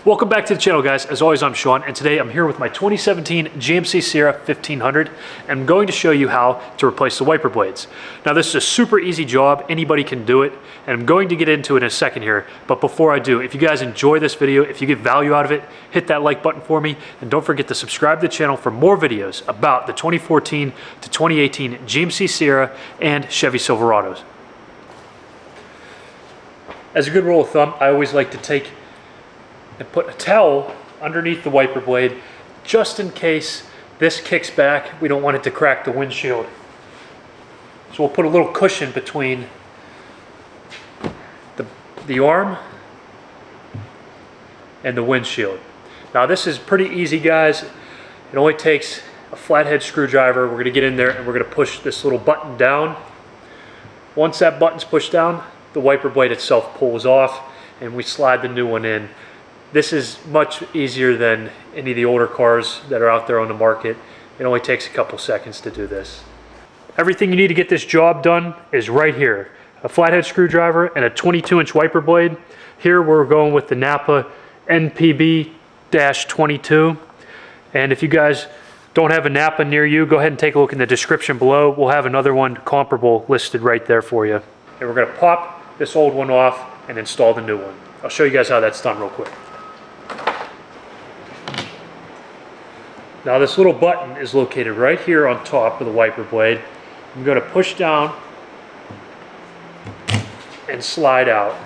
Welcome back to the channel, guys. As always, I'm Sean, and today I'm here with my 2017 GMC Sierra 1500, and I'm going to show you how to replace the wiper blades. Now, this is a super easy job. Anybody can do it, and I'm going to get into it in a second here. But before I do, if you guys enjoy this video, if you get value out of it, hit that like button for me, and don't forget to subscribe to the channel for more videos about the 2014 to 2018 GMC Sierra and Chevy Silverados. As a good rule of thumb, I always like to take and put a towel underneath the wiper blade just in case this kicks back. We don't want it to crack the windshield. So we'll put a little cushion between the arm and the windshield. Now this is pretty easy, guys. It only takes a flathead screwdriver. We're going to get in there and we're going to push this little button down. Once that button's pushed down, the wiper blade itself pulls off and we slide the new one in. This is much easier than any of the older cars that are out there on the market. It only takes a couple seconds to do this. Everything you need to get this job done is right here. A flathead screwdriver and a 22-inch wiper blade. Here we're going with the Napa NPB-22. And if you guys don't have a Napa near you, go ahead and take a look in the description below. We'll have another one comparable listed right there for you. And we're going to pop this old one off and install the new one. I'll show you guys how that's done real quick. Now this little button is located right here on top of the wiper blade. I'm going to push down and slide out.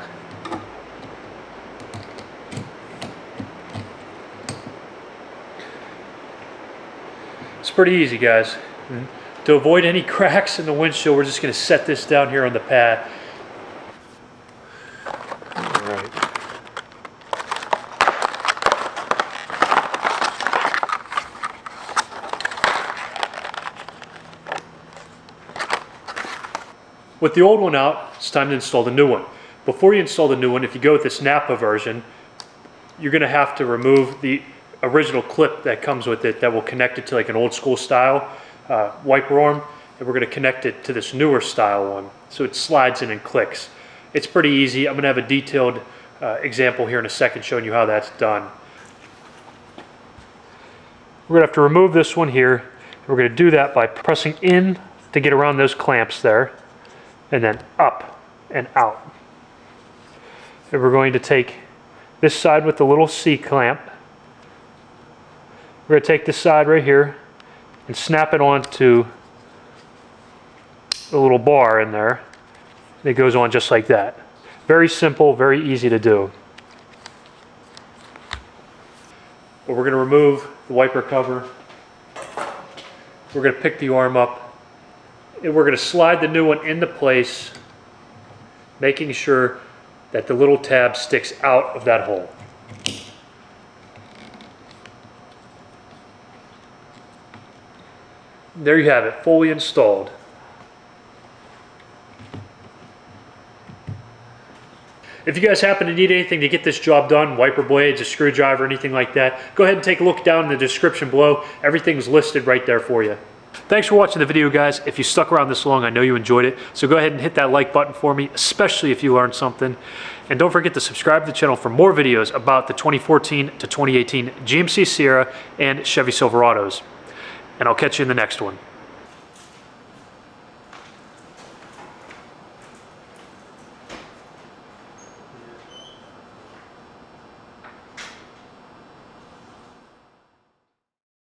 It's pretty easy, guys. To avoid any cracks in the windshield, we're just going to set this down here on the pad. With the old one out, it's time to install the new one. Before you install the new one, if you go with this Napa version, you're going to have to remove the original clip that comes with it that will connect it to like an old school style wiper arm, and we're going to connect it to this newer style one so it slides in and clicks. It's pretty easy. I'm going to have a detailed example here in a second showing you how that's done. We're going to have to remove this one here. We're going to do that by pressing in to get around those clamps there, and then up and out. And we're going to take this side with the little C clamp. We're going to take this side right here and snap it onto the little bar in there. And it goes on just like that. Very simple, very easy to do. But we're going to remove the wiper cover. We're going to pick the arm up. And we're going to slide the new one into place, making sure that the little tab sticks out of that hole. There you have it, fully installed. If you guys happen to need anything to get this job done, wiper blades, a screwdriver, anything like that, go ahead and take a look down in the description below. Everything's listed right there for you. Thanks for watching the video, guys. If you stuck around this long, I know you enjoyed it. So go ahead and hit that like button for me, especially if you learned something. And don't forget to subscribe to the channel for more videos about the 2014 to 2018 GMC Sierra and Chevy Silverados. And I'll catch you in the next one.